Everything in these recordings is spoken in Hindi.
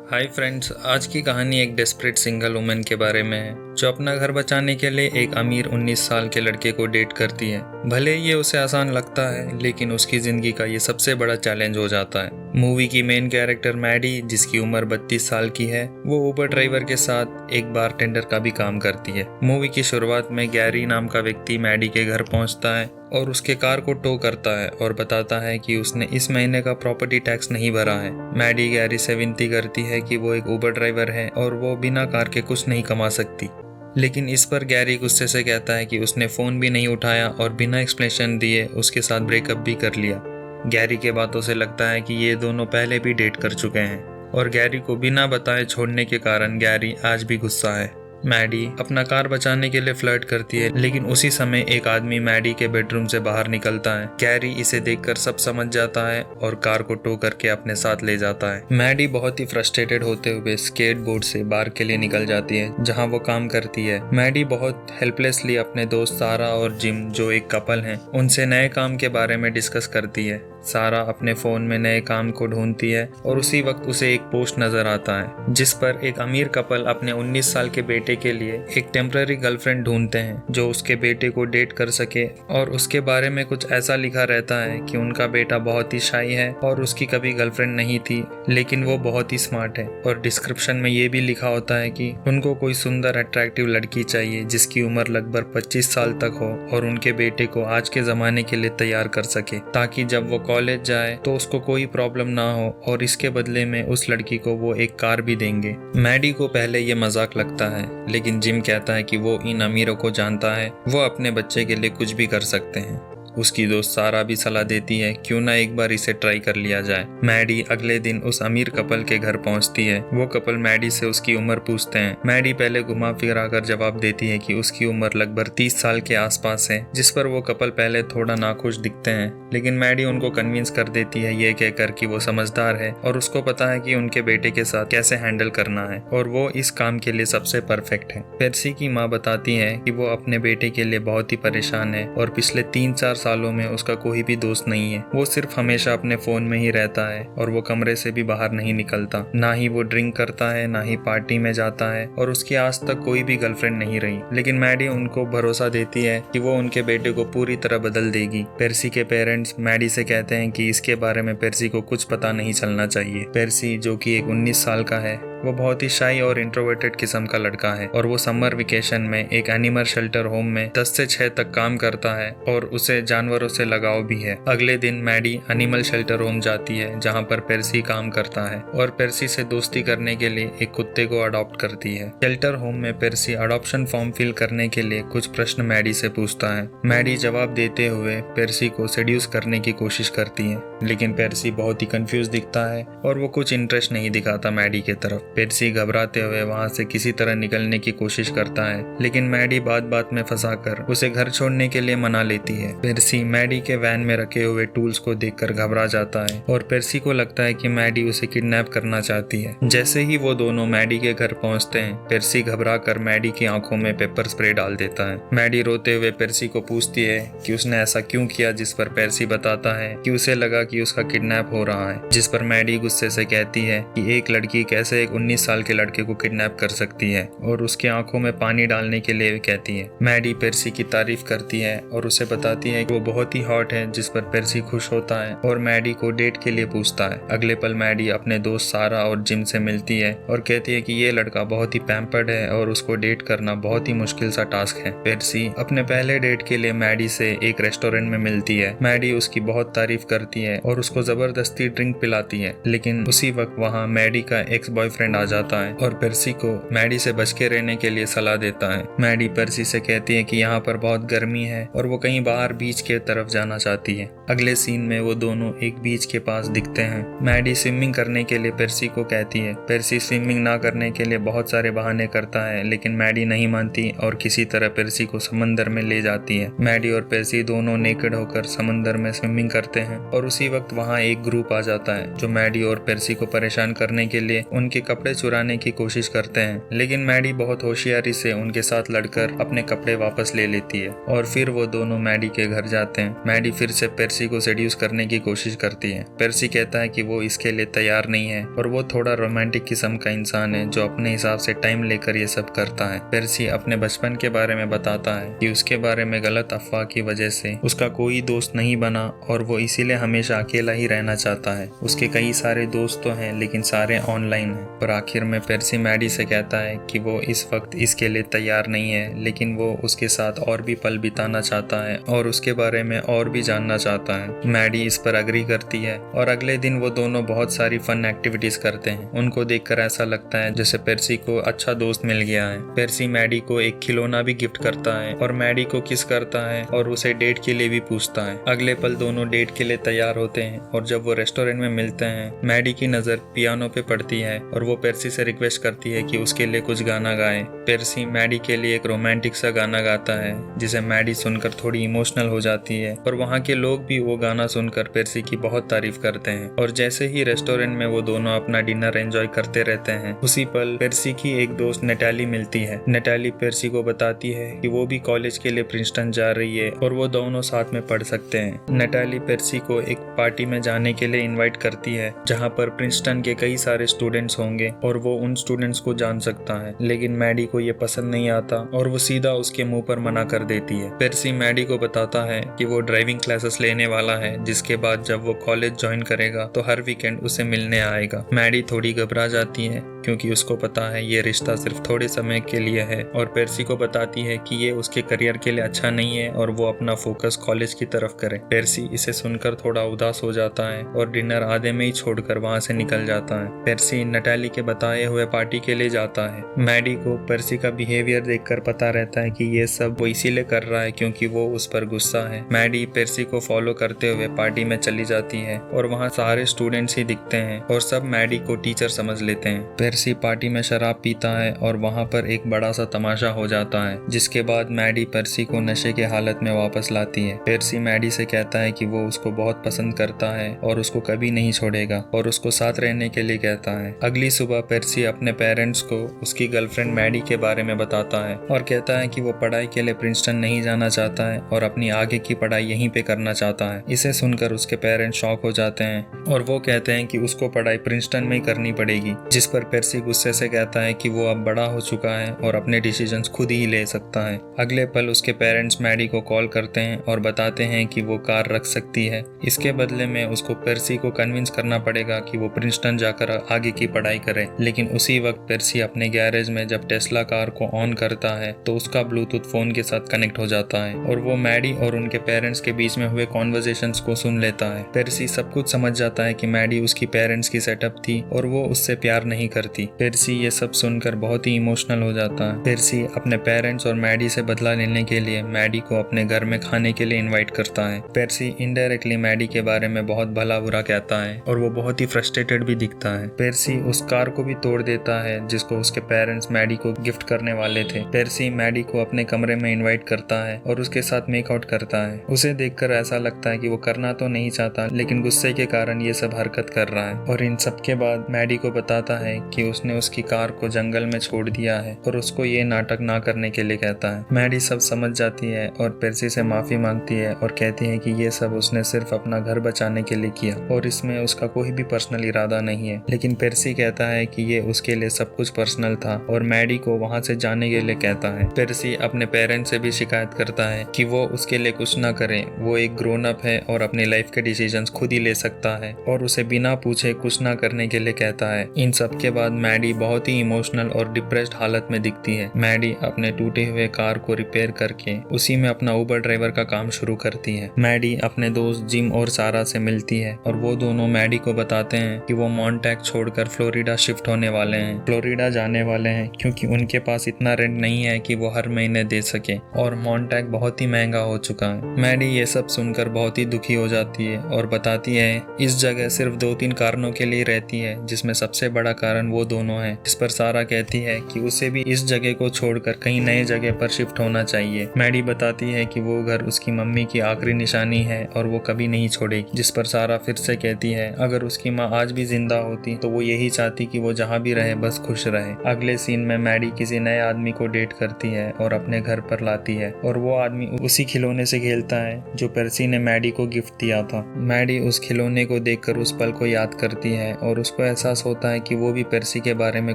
हाय फ्रेंड्स, आज की कहानी एक डेस्परेट सिंगल वुमन के बारे में है जो अपना घर बचाने के लिए एक अमीर 19 साल के लड़के को डेट करती है। भले ये उसे आसान लगता है, लेकिन उसकी जिंदगी का ये सबसे बड़ा चैलेंज हो जाता है। मूवी की मेन कैरेक्टर मैडी, जिसकी उम्र 32 साल की है, वो ऊबर ड्राइवर के साथ एक बारटेंडर का भी काम करती है। मूवी की शुरुआत में गैरी नाम का व्यक्ति मैडी के घर पहुंचता है और उसके कार को टो करता है और बताता है कि उसने इस महीने का प्रॉपर्टी टैक्स नहीं भरा है। मैडी गैरी से विनती करती है कि वो एक ऊबर ड्राइवर है और वो बिना कार के कुछ नहीं कमा सकती, लेकिन इस पर गैरी गुस्से से कहता है कि उसने फ़ोन भी नहीं उठाया और बिना एक्सप्लेनेशन दिए उसके साथ ब्रेकअप भी कर लिया। गैरी के बातों से लगता है कि ये दोनों पहले भी डेट कर चुके हैं और गैरी को बिना बताए छोड़ने के कारण गैरी आज भी गुस्सा है। मैडी अपना कार बचाने के लिए फ्लर्ट करती है, लेकिन उसी समय एक आदमी मैडी के बेडरूम से बाहर निकलता है। गैरी इसे देखकर सब समझ जाता है और कार को टो करके अपने साथ ले जाता है। मैडी बहुत ही फ्रस्ट्रेटेड होते हुए स्केटबोर्ड से बार के लिए निकल जाती है जहां वो काम करती है। मैडी बहुत हेल्पलेसली अपने दोस्त सारा और जिम, जो एक कपल हैं, उनसे नए काम के बारे में डिस्कस करती है। सारा अपने फ़ोन में नए काम को ढूंढती है और उसी वक्त उसे एक पोस्ट नज़र आता है जिस पर एक अमीर कपल अपने 19 साल के बेटे के लिए एक टेम्पररी गर्लफ्रेंड ढूंढते हैं जो उसके बेटे को डेट कर सके, और उसके बारे में कुछ ऐसा लिखा रहता है कि उनका बेटा बहुत ही शाई है और उसकी कभी गर्लफ्रेंड नहीं थी, लेकिन वो बहुत ही स्मार्ट है। और डिस्क्रिप्शन में ये भी लिखा होता है कि उनको कोई सुंदर अट्रैक्टिव लड़की चाहिए जिसकी उम्र लगभग 25 साल तक हो और उनके बेटे को आज के ज़माने के लिए तैयार कर सके, ताकि जब वो कॉलेज जाए तो उसको कोई प्रॉब्लम ना हो, और इसके बदले में उस लड़की को वो एक कार भी देंगे। मैडी को पहले ये मजाक लगता है, लेकिन जिम कहता है कि वो इन अमीरों को जानता है, वो अपने बच्चे के लिए कुछ भी कर सकते हैं। उसकी दोस्त सारा भी सलाह देती है क्यों ना एक बार इसे ट्राई कर लिया जाए। मैडी अगले दिन उस अमीर कपल के घर पहुंचती है। वो कपल मैडी से उसकी उम्र पूछते हैं। मैडी पहले घुमा फिरा कर जवाब देती है कि उसकी उम्र लगभग 30 साल के आसपास है, जिस पर वो कपल पहले थोड़ा नाखुश दिखते हैं, लेकिन मैडी उनको कन्विंस कर देती है ये कहकर कि वो समझदार है और उसको पता है कि उनके बेटे के साथ कैसे हैंडल करना है और वो इस काम के लिए सबसे परफेक्ट है। पेर्सी की माँ बताती है कि वो अपने बेटे के लिए बहुत ही परेशान है और पिछले 3-4 सालों में उसका कोई भी दोस्त नहीं है। वो सिर्फ हमेशा अपने फोन में ही रहता है और वो कमरे से भी बाहर नहीं निकलता। ना ही वो ड्रिंक करता है, ना ही पार्टी में जाता है, और उसकी आज तक कोई भी गर्लफ्रेंड नहीं रही। लेकिन मैडी उनको भरोसा देती है कि वो उनके बेटे को पूरी तरह बदल देगी। पेर्सी के पेरेंट्स मैडी से कहते हैं कि इसके बारे में पेर्सी को कुछ पता नहीं चलना चाहिए। पेर्सी, जो कि एक 19 साल का है, वो बहुत ही शाई और इंट्रोवर्टेड किस्म का लड़का है और वो समर वेकेशन में एक एनिमल शेल्टर होम में 10 से 6 तक काम करता है और उसे जानवरों से लगाव भी है। अगले दिन मैडी एनिमल शेल्टर होम जाती है जहां पर पेर्सी काम करता है और पेर्सी से दोस्ती करने के लिए एक कुत्ते को अडॉप्ट करती है। शेल्टर होम में पेर्सी अडॉप्शन फॉर्म फिल करने के लिए कुछ प्रश्न मैडी से पूछता है। मैडी जवाब देते हुए पेर्सी को सेड्यूस करने की कोशिश करती है, लेकिन पेर्सी बहुत ही कंफ्यूज दिखता है और वो कुछ इंटरेस्ट नहीं दिखाता मैडी की तरफ। पेर्सी घबराते हुए वहां से किसी तरह निकलने की कोशिश करता है, लेकिन मैडी बात बात में फंसाकर उसे घर छोड़ने के लिए मना लेती है। पेर्सी मैडी के वैन में रखे हुए टूल्स को देखकर घबरा जाता है और पेर्सी को लगता है कि मैडी उसे किडनैप करना चाहती है। जैसे ही वो दोनों मैडी के घर पहुंचते हैं, पेर्सी घबरा कर मैडी की आंखों में पेपर स्प्रे डाल देता है। मैडी रोते हुए पेर्सी को पूछती है कि उसने ऐसा क्यों किया, जिस पर पेर्सी बताता है कि उसे लगा कि उसका किडनैप हो रहा है, जिस पर मैडी गुस्से से कहती है कि एक लड़की कैसे एक 19 साल के लड़के को किडनैप कर सकती है, और उसकी आंखों में पानी डालने के लिए कहती है। मैडी पेर्सी की तारीफ करती है और उसे बताती है कि वो बहुत ही हॉट है, जिस पर पेर्सी खुश होता है और मैडी को डेट के लिए पूछता है। अगले पल मैडी अपने दोस्त सारा और जिम से मिलती है और कहती है कि ये लड़का बहुत ही पैम्पर्ड है और उसको डेट करना बहुत ही मुश्किल सा टास्क है। पेर्सी अपने पहले डेट के लिए मैडी से एक रेस्टोरेंट में मिलती है। मैडी उसकी बहुत तारीफ करती है और उसको जबरदस्ती ड्रिंक पिलाती है, लेकिन उसी वक्त वहाँ मैडी का एक्स बॉयफ्रेंड आ जाता है और पेर्सी को मैडी से बच के रहने के लिए सलाह देता है। मैडी पेर्सी से कहती है कि यहाँ पर बहुत गर्मी है और वो कहीं बाहर बीच के तरफ जाना चाहती है। अगले सीन में वो दोनों एक बीच के पास दिखते हैं। मैडी स्विमिंग करने के लिए पेर्सी को कहती है। पेर्सी स्विमिंग ना करने के लिए बहुत सारे बहाने करता है, लेकिन मैडी नहीं मानती और किसी तरह पेर्सी को समंदर में ले जाती है। मैडी और पेर्सी दोनों नेकेड होकर समंदर में स्विमिंग करते हैं और उसी वक्त वहाँ एक ग्रुप आ जाता है जो मैडी और पेर्सी को परेशान करने के लिए उनके कपड़े कपड़े चुराने की कोशिश करते हैं, लेकिन मैडी बहुत होशियारी से उनके साथ लड़कर अपने कपड़े वापस ले लेती है और फिर वो दोनों मैडी के घर जाते हैं। मैडी फिर से पेर्सी को सेड्यूस करने की कोशिश करती है। पेर्सी कहता है कि वो इसके लिए तैयार नहीं है और वो थोड़ा रोमांटिक किस्म का इंसान है जो अपने हिसाब से टाइम लेकर ये सब करता है। पेर्सी अपने बचपन के बारे में बताता है कि उसके बारे में गलत अफवाह की वजह से उसका कोई दोस्त नहीं बना और वो इसीलिए हमेशा अकेला ही रहना चाहता है। उसके कई सारे दोस्त तो हैं लेकिन सारे ऑनलाइन हैं। और आखिर में पेर्सी मैडी से कहता है कि वो इस वक्त इसके लिए तैयार नहीं है, लेकिन वो उसके साथ और भी पल बिताना चाहता है और उसके बारे में और भी जानना चाहता है। मैडी इस पर अग्री करती है और अगले दिन वो दोनों बहुत सारी फन एक्टिविटीज करते हैं। उनको देखकर ऐसा लगता है जैसे पेर्सी को अच्छा दोस्त मिल गया है। पेर्सी मैडी को एक खिलौना भी गिफ्ट करता है और मैडी को किस करता है और उसे डेट के लिए भी पूछता है। अगले पल दोनों डेट के लिए तैयार होते हैं और जब वो रेस्टोरेंट में मिलते हैं, मैडी की नजर पियानो पे पड़ती है और वो पेर्सी से रिक्वेस्ट करती है कि उसके लिए कुछ गाना गाए। पेर्सी मैडी के लिए एक रोमांटिक सा गाना गाता है जिसे मैडी सुनकर थोड़ी इमोशनल हो जाती है और वहाँ के लोग भी वो गाना सुनकर पेर्सी की बहुत तारीफ करते हैं। और जैसे ही रेस्टोरेंट में वो दोनों अपना डिनर एंजॉय करते रहते हैं, उसी पल पेर्सी की एक दोस्त नटाली मिलती है। नटाली पेर्सी को बताती है कि वो भी कॉलेज के लिए प्रिंसटन जा रही है और वो दोनों साथ में पढ़ सकते हैं। नटाली पेर्सी को एक पार्टी में जाने के लिए इनवाइट करती है जहाँ पर प्रिंसटन के कई सारे स्टूडेंट्स होंगे और वो उन स्टूडेंट्स को जान सकता है, लेकिन मैडी को ये पसंद नहीं आता और वो सीधा उसके मुंह पर मना कर देती है। पेर्सी मैडी को बताता है कि वो ड्राइविंग क्लासेस लेने वाला है, जिसके बाद जब वो कॉलेज ज्वाइन करेगा तो हर वीकेंड उसे मिलने आएगा। मैडी थोड़ी घबरा जाती है क्योंकि उसको पता है ये रिश्ता सिर्फ थोड़े समय के लिए है और पेर्सी को बताती है कि ये उसके करियर के लिए अच्छा नहीं है और वो अपना फोकस कॉलेज की तरफ करे। पेर्सी इसे सुनकर थोड़ा उदास हो जाता है और डिनर आधे में ही छोड़कर वहाँ से निकल जाता है। पेर्सी नटाली के बताए हुए पार्टी के लिए जाता है। मैडी को पेर्सी का बिहेवियर देखकर पता रहता है कि ये सब वो इसीलिए कर रहा है क्योंकि वो उस पर गुस्सा है। मैडी पेर्सी को फॉलो करते हुए पार्टी में चली जाती है और वहाँ सारे स्टूडेंट्स ही दिखते हैं और सब मैडी को टीचर समझ लेते हैं। पेर्सी पार्टी में शराब पीता है और वहाँ पर एक बड़ा सा तमाशा हो जाता है, जिसके बाद मैडी पेर्सी को नशे के हालत में वापस लाती है। पेर्सी मैडी से कहता है कि वो उसको बहुत पसंद करता है और उसको कभी नहीं छोड़ेगा और उसको साथ रहने के लिए कहता है। अगली सुबह पेर्सी अपने पेरेंट्स को उसकी गर्लफ्रेंड मैडी के बारे में बताता है और कहता है कि वो पढ़ाई के लिए प्रिंसटन नहीं जाना चाहता है और अपनी आगे की पढ़ाई यहीं पे करना चाहता है। इसे सुनकर उसके पेरेंट्स शॉक हो जाते हैं और वो कहते हैं कि उसको पढ़ाई प्रिंसटन में ही करनी पड़ेगी, जिस पर पेर्सी गुस्से से कहता है कि वो अब बड़ा हो चुका है और अपने डिसीजंस खुद ही ले सकता है। अगले पल उसके पेरेंट्स मैडी को कॉल करते हैं और बताते हैं कि वो कार रख सकती है। इसके बदले में उसको पेर्सी को कन्विंस करना पड़ेगा कि वो प्रिंसटन जाकर आगे की पढ़ाई करे। लेकिन उसी वक्त पेर्सी अपने गैरेज में जब टेस्ला कार को ऑन करता है तो उसका ब्लूटूथ फोन के साथ कनेक्ट हो जाता है और वो मैडी और उनके पेरेंट्स के बीच में हुए कॉन्वर्सेशंस को सुन लेता है। पेर्सी सब कुछ समझ जाता है कि मैडी उसकी पेरेंट्स की सेटअप थी और वो उससे प्यार नहीं करती। पेर्सी ये सब सुनकर बहुत ही इमोशनल हो जाता है। पेर्सी अपने पेरेंट्स और मैडी से बदला लेने के लिए मैडी को अपने घर में खाने के लिए इनवाइट करता है। पेर्सी इनडायरेक्टली मैडी के बारे में बहुत भला बुरा कहता है और वो बहुत ही फ्रस्ट्रेटेड भी दिखता है। पेर्सी उस कार को भी तोड़ देता है जिसको उसके पेरेंट्स मैडी को गिफ्ट करने वाले थे। पेर्सी मैडी को अपने कमरे में इनवाइट करता है और उसके साथ मेकआउट करता है। उसे देखकर ऐसा लगता है कि वो करना तो नहीं चाहता, लेकिन गुस्से के कारण ये सब हरकत कर रहा है। और इन सब के बाद मैडी को बताता है कि उसने उसकी कार को जंगल में छोड़ दिया है और उसको ये नाटक ना करने के लिए कहता है। मैडी सब समझ जाती है और पेर्सी से माफी मांगती है और कहती है कि ये सब उसने सिर्फ अपना घर बचाने के लिए किया और इसमें उसका कोई भी पर्सनल इरादा नहीं है। लेकिन पेर्सी कहता है कि ये उसके लिए सब कुछ पर्सनल था और मैडी को वहाँ से जाने के लिए कहता है। पेर्सी अपने पेरेंट्स से भी शिकायत करता है कि वो उसके लिए कुछ ना करें, वो एक ग्रोन अप है और अपनी लाइफ के डिसीजंस खुद ही ले सकता है और उसे बिना पूछे कुछ ना करने के लिए कहता है। इन सब के बाद मैडी बहुत ही इमोशनल और डिप्रेस्ड हालत में दिखती है। मैडी अपने टूटे हुए कार को रिपेयर करके उसी में अपना उबर ड्राइवर का काम शुरू करती है। मैडी अपने दोस्त जिम और सारा से मिलती है और वो दोनों मैडी को बताते हैं कि वो मॉन्टैग छोड़कर फ्लोरिडा शिफ्ट होने वाले हैं, फ्लोरिडा जाने वाले हैं क्योंकि उनके पास इतना रेंट नहीं है कि वो हर महीने दे सके और मॉन्टैग बहुत ही महंगा हो चुका है। मैडी ये सब सुनकर बहुत ही दुखी हो जाती है और बताती है इस जगह सिर्फ 2-3 कारणों के लिए रहती है, जिसमें सबसे बड़ा कारण वो दोनों हैं, जिस पर सारा कहती है कि उसे भी इस जगह को छोड़कर कहीं नए जगह पर शिफ्ट होना चाहिए। मैडी बताती है कि वो घर उसकी मम्मी की आखिरी निशानी है और वो कभी नहीं छोड़ेगी, जिस पर सारा फिर से कहती है अगर उसकी माँ आज भी जिंदा होती तो वो यही चाहती कि वो जहाँ भी रहे बस खुश रहे। अगले सीन में मैडी किसी नए आदमी को डेट करती है और अपने घर पर लाती है और वो आदमी उसी खिलौने से खेलता है जो पर्सी ने मैडी को गिफ्ट दिया था। मैडी उस खिलौने को देखकर उस पल को याद करती है और उसको एहसास होता है कि वो भी पर्सी के बारे में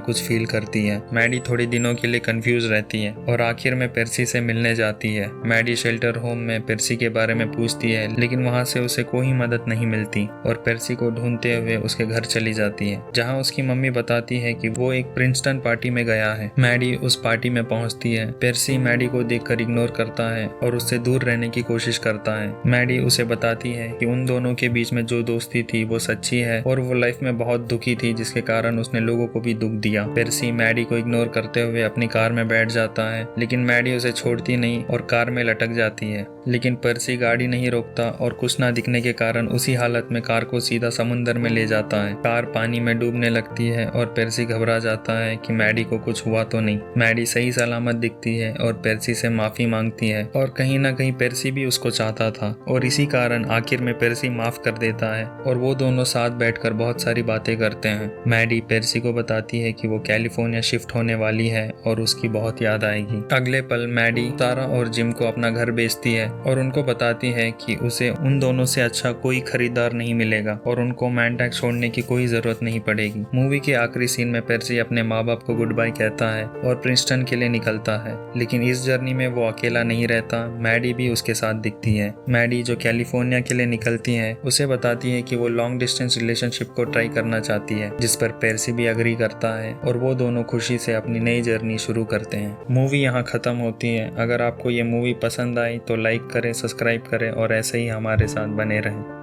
कुछ फील करती है। मैडी थोड़े दिनों के लिए कंफ्यूज रहती है और आखिर में पर्सी से मिलने जाती है। मैडी शेल्टर होम में पर्सी के बारे में पूछती है लेकिन वहाँ से उसे कोई मदद नहीं मिलती और पर्सी को ढूंढते हुए उसके घर चली जाती है, जहाँ उसकी मम्मी बताती है कि वो एक प्रिंसटन पार्टी में गया है। मैडी उस पार्टी में पहुंचती है। पर्सी मैडी को देखकर इग्नोर करता है और उससे दूर रहने की कोशिश करता है। मैडी उसे बताती है कि उन दोनों के बीच में जो दोस्ती थी वो सच्ची है और वो लाइफ में बहुत दुखी थी, जिसके कारण उसने लोगों को भी दुख दिया। पर्सी मैडी को इग्नोर करते हुए अपनी कार में बैठ जाता है, लेकिन मैडी उसे छोड़ती नहीं और कार में लटक जाती है। लेकिन पर्सी गाड़ी नहीं रोकता और कुछ ना दिखने के कारण उसी हालत में कार को सीधा समुंदर में ले जाता है। कार पानी में डूबने लगती है और पर्सी घबरा जाता है कि मैडी को कुछ हुआ तो नहीं। मैडी सही सलामत दिखती है और पर्सी से माफी मांगती है और कहीं ना कहीं पर्सी भी उसको चाहता था और इसी कारण आखिर में पर्सी माफ कर देता है और वो दोनों साथ बैठकर बहुत सारी बातें करते हैं। मैडी पर्सी को बताती है कि वो कैलिफोर्निया शिफ्ट होने वाली है और उसकी बहुत याद आएगी। अगले पल मैडी सारा और जिम को अपना घर बेचती है और उनको बताती है कि उसे उन दोनों से अच्छा कोई खरीदार नहीं मिलेगा और उनको मैनटैक छोड़ने की कोई जरूरत नहीं पड़ेगी। मूवी के आखिरी सीन में पर्सी अपने माँ बाप को गुड बाय कहता है और प्रिंसटन के लिए निकलता है, लेकिन इस जर्नी में वो अकेला नहीं रहता। मैडी भी उसके साथ दिखती है। मैडी जो कैलिफोर्निया के लिए निकलती है उसे बताती है कि वो लॉन्ग डिस्टेंस रिलेशनशिप को ट्राई करना चाहती है, जिस पर पर्सी भी अग्री करता है और वो दोनों खुशी से अपनी नई जर्नी शुरू करते हैं। मूवी यहाँ खत्म होती है। अगर आपको ये मूवी पसंद आई तो लाइक करें, सब्सक्राइब करें और ऐसे ही हमारे साथ बने रहें।